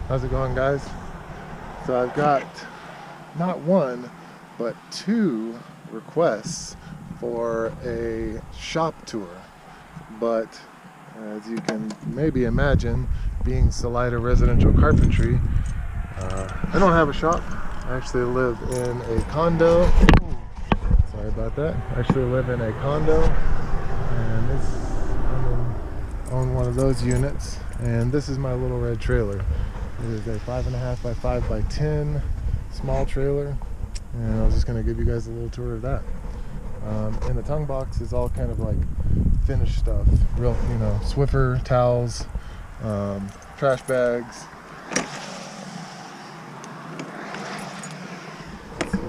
How's it going, guys? So I've got not one, but two requests for a shop tour. But as you can maybe imagine, being Salida Residential Carpentry, I don't have a shop. I actually live in a condo. Sorry about that. I actually live in a condo, and I own one of those units. And this is my little red trailer. It is a 5.5 by 5 by 10 small trailer, and I was just going to give you guys a little tour of that. In the tongue box is all kind of like finished stuff, real, Swiffer towels, trash bags,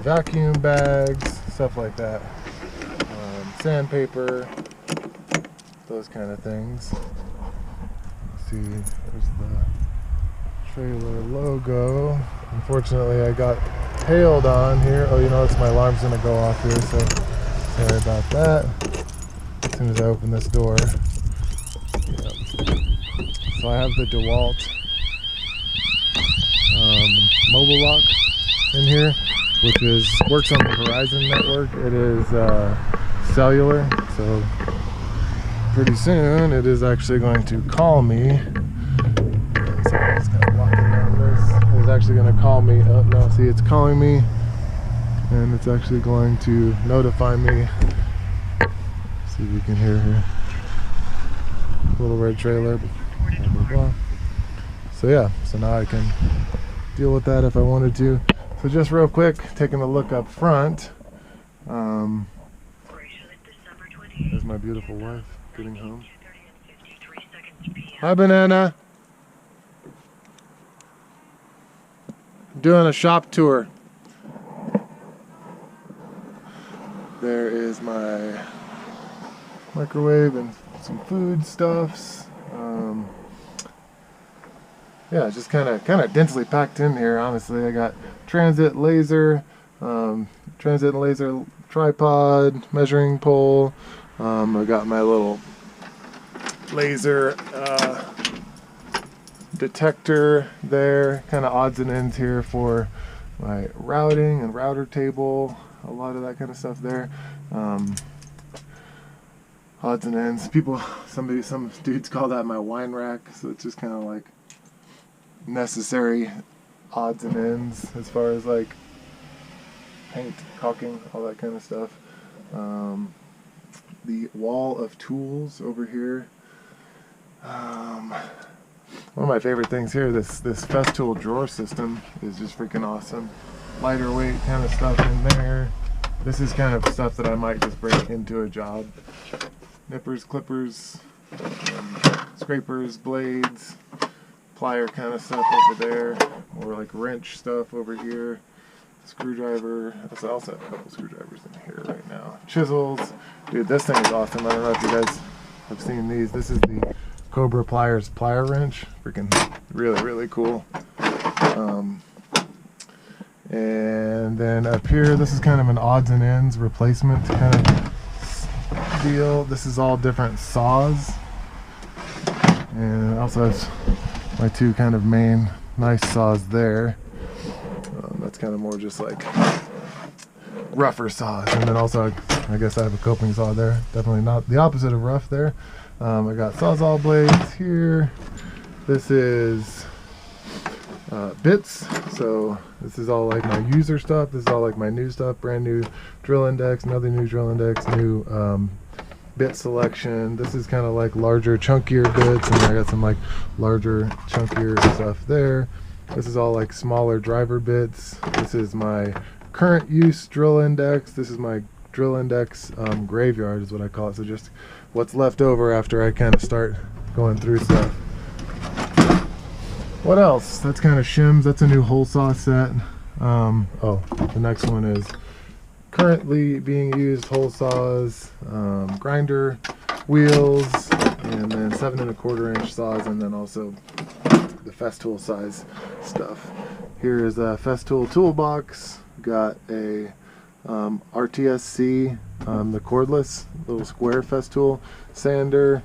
vacuum bags, stuff like that, sandpaper, those kind of things. Let's see, there's the trailer logo. Unfortunately, I got hailed on here. Oh, it's my alarm's gonna go off here, so sorry about that. As soon as I open this door. Yep. So I have the DeWalt mobile lock in here, which works on the Verizon network. It is cellular, so pretty soon it is actually going to call me. Sorry, it's kind of walking down this. It's actually going to call me. Oh no, see, it's calling me, and it's actually going to notify me. See if you can hear here. Little red trailer. Blah, blah, blah. So yeah, so now I can deal with that if I wanted to. So just real quick, taking a look up front. There's my beautiful wife getting home. Hi, Banana. Doing a shop tour. There is my microwave and some food stuffs. Yeah, just kind of densely packed in here. Honestly, I got transit laser tripod, measuring pole. I got my little laser detector there, kind of odds and ends here for my routing and router table, a lot of that kind of stuff there. Odds and ends. Some dudes call that my wine rack, so it's just kind of like necessary odds and ends as far as like paint, caulking, all that kind of stuff. The wall of tools over here. One of my favorite things here, this Festool drawer system is just freaking awesome. Lighter weight kind of stuff in there. This is kind of stuff that I might just bring into a job. Nippers, clippers, scrapers, blades, plier kind of stuff over there, or like wrench stuff over here. Screwdriver. I also have a couple screwdrivers in here right now. Chisels. Dude, this thing is awesome. I don't know if you guys have seen these. This is the Cobra Pliers plier wrench. Freaking really, really cool. And then up here, this is kind of an odds and ends replacement kind of deal. This is all different saws. And it also has my two kind of main nice saws there. That's kind of more just like rougher saws. And then also, I guess I have a coping saw there. Definitely not the opposite of rough there. I got Sawzall blades here. This is bits. So this is all like my user stuff. This is all like my new stuff. Brand new drill index, another new drill index, new bit selection. This is kind of like larger, chunkier bits. And I got some like larger, chunkier stuff there. This is all like smaller driver bits. This is my current use drill index. This is my drill index graveyard is what I call it. So just what's left over after I kind of start going through stuff. What else? That's kind of shims. That's a new hole saw set. Oh, the next one is currently being used hole saws, grinder wheels, and then 7 1/4 inch saws, and then also the Festool size stuff. Here is a Festool toolbox. Got a RTSC, the cordless little square Festool sander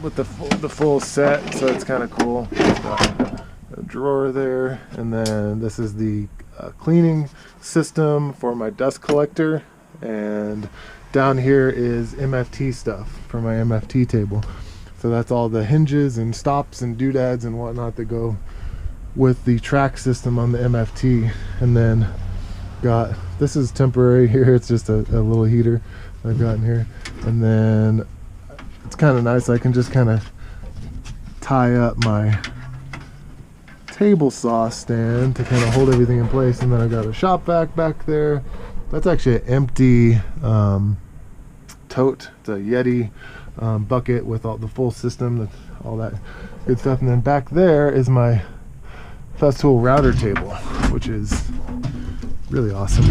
with the full set, so it's kind of cool. It's got a drawer there. And then this is the cleaning system for my dust collector. And down here is MFT stuff for my MFT table. So that's all the hinges and stops and doodads and whatnot that go with the track system on the MFT. And then got, this is temporary here, it's just a little heater I've got in here. And then it's kind of nice, I can just kind of tie up my table saw stand to kind of hold everything in place. And then I've got a shop vac back there. That's actually an empty tote. It's a Yeti bucket with all the full system, all that good stuff. And then back there is my Festool router table, which is really awesome.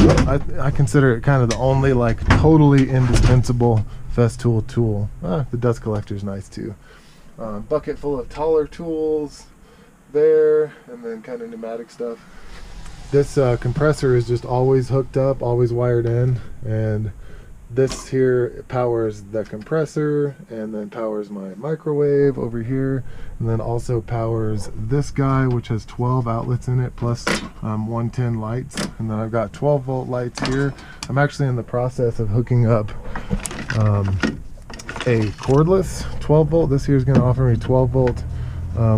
I consider it kind of the only like totally indispensable Festool tool. The dust collector is nice too. Bucket full of taller tools there, and then kind of pneumatic stuff. This compressor is just always hooked up, always wired in, and this here powers the compressor and then powers my microwave over here, and then also powers this guy, which has 12 outlets in it plus 110 lights. And then I've got 12 volt lights here. I'm actually in the process of hooking up a cordless 12 volt. This here is going to offer me 12 volt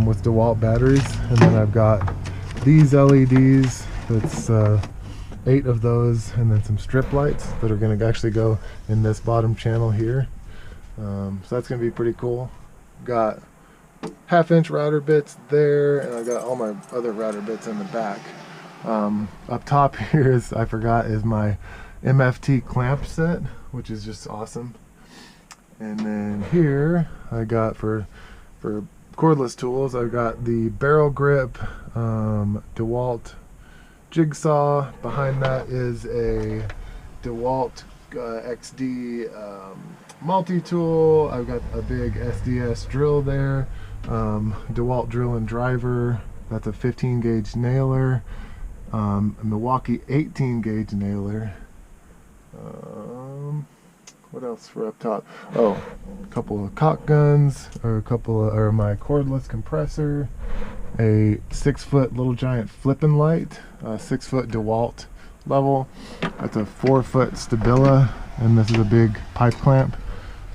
with DeWalt batteries. And then I've got these LEDs. That's 8 of those, and then some strip lights that are going to actually go in this bottom channel here. So that's going to be pretty cool. Got 1/2-inch router bits there, and I got all my other router bits in the back. Up top here is, I forgot, is my MFT clamp set, which is just awesome. And then here I got for cordless tools, I've got the barrel grip DeWalt jigsaw. Behind that is a DeWalt XD multi-tool. I've got a big SDS drill there, DeWalt drill and driver. That's a 15 gauge nailer, a Milwaukee 18 gauge nailer. What else for up top? Oh, a couple of caulk guns, or my cordless compressor, a 6-foot Little Giant flipping light, 6-foot DeWalt level. That's a 4-foot Stabila, and this is a big pipe clamp,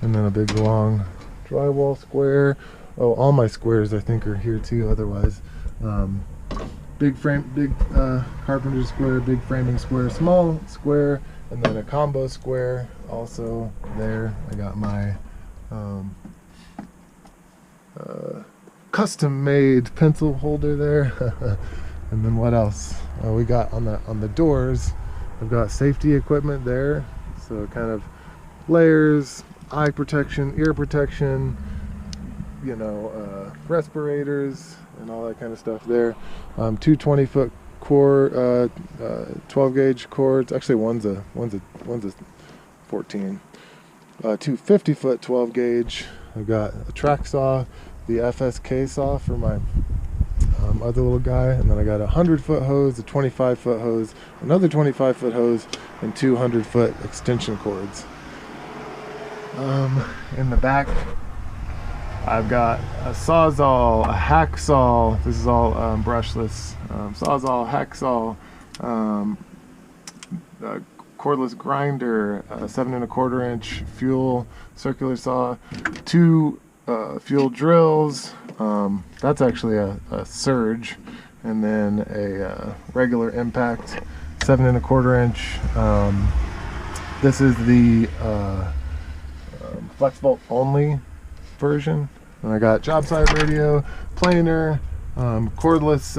and then a big long drywall square. Oh, all my squares I think are here too. Otherwise, big carpenter square, big framing square, small square, and then a combo square also there. I got my custom made pencil holder there. And then what else? We got on the doors, I've got safety equipment there, so kind of layers, eye protection, ear protection, you know, respirators and all that kind of stuff there. 2 20-foot cord, 12 gauge cords. Actually, one's a 14. 2 50-foot 12 gauge. I've got a track saw, the FSK saw for my other little guy, and then I got a 100-foot hose, a 25-foot hose, another 25-foot hose, and 2 100-foot extension cords. In the back, I've got a sawzall, a hacksaw. This is all brushless. Sawzall, hacksaw, cordless grinder, a 7 1/4-inch fuel circular saw, 2 fuel drills. That's actually a surge, and then a regular impact 7 1/4-inch. This is the flex bolt only version. And I got Jobsite radio, planer, cordless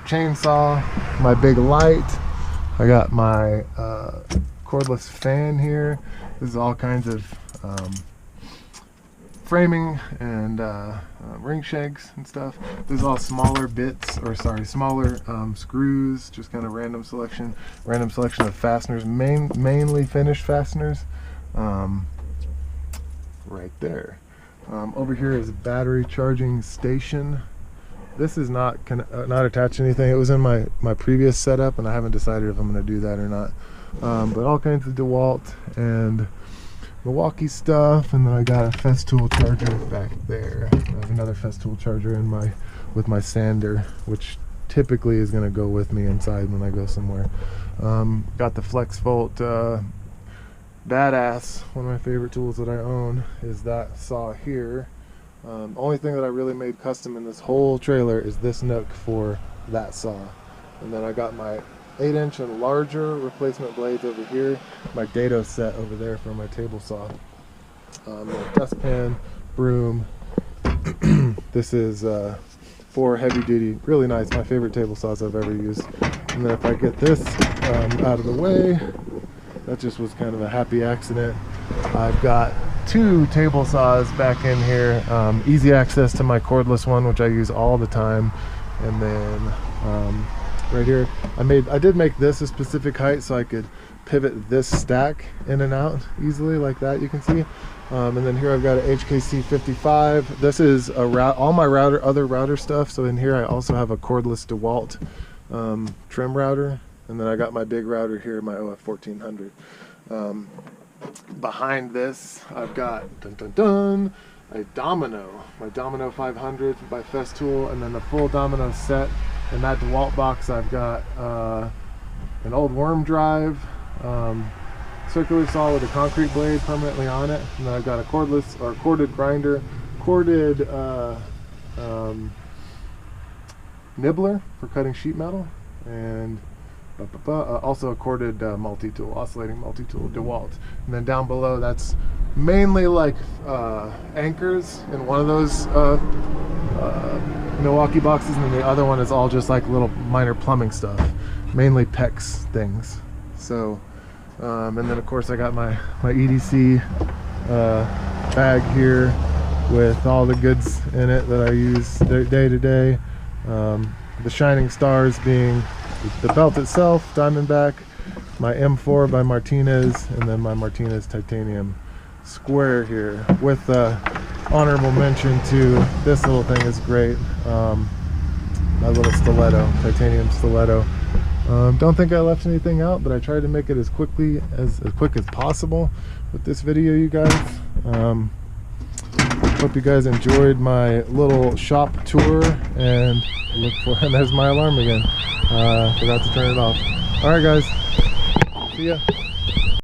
chainsaw, my big light. I got my cordless fan here. This is all kinds of framing and ring shanks and stuff. This is all smaller bits, or sorry, smaller screws, just kind of random selection of fasteners, mainly finished fasteners. Right there. Over here is a battery charging station. This is not attached to anything. It was in my previous setup, and I haven't decided if I'm going to do that or not. But all kinds of DeWalt, and Milwaukee stuff, and then I got a Festool charger back there. I have another Festool charger in my with my sander, which typically is going to go with me inside when I go somewhere. Got the Flex Volt Badass. One of my favorite tools that I own is that saw here. Only thing that I really made custom in this whole trailer is this nook for that saw. And then I got my 8-inch and larger replacement blades over here, my dado set over there for my table saw. Dustpan, broom. This is for heavy duty, really nice, my favorite table saws I've ever used. And then if I get this out of the way, that just was kind of a happy accident. I've got 2 table saws back in here, easy access to my cordless one, which I use all the time. And then right here, I did make this a specific height so I could pivot this stack in and out easily like that, you can see. And then here I've got an HKC 55. This is all my other router stuff. So in here I also have a cordless DeWalt trim router, and then I got my big router here, my OF 1400. Behind this I've got a Domino, my Domino 500 by Festool, and then the full Domino set. In that DeWalt box I've got an old worm drive, circular saw with a concrete blade permanently on it, and then I've got a cordless or corded grinder, corded nibbler for cutting sheet metal, and also a corded multi-tool, oscillating multi-tool, DeWalt. And then down below, that's mainly like anchors in one of those Milwaukee boxes, and then the other one is all just like little minor plumbing stuff, mainly PEX things. So and then of course I got my EDC bag here with all the goods in it that I use day to day. The shining stars being the belt itself, Diamondback, my M4 by Martinez, and then my Martinez titanium square here, with honorable mention to this little thing is great, my little stiletto, titanium stiletto. Don't think I left anything out, but I tried to make it as quick as possible with this video, you guys. Hope you guys enjoyed my little shop tour, and and there's my alarm again. Forgot to turn it off. All right, guys. See ya.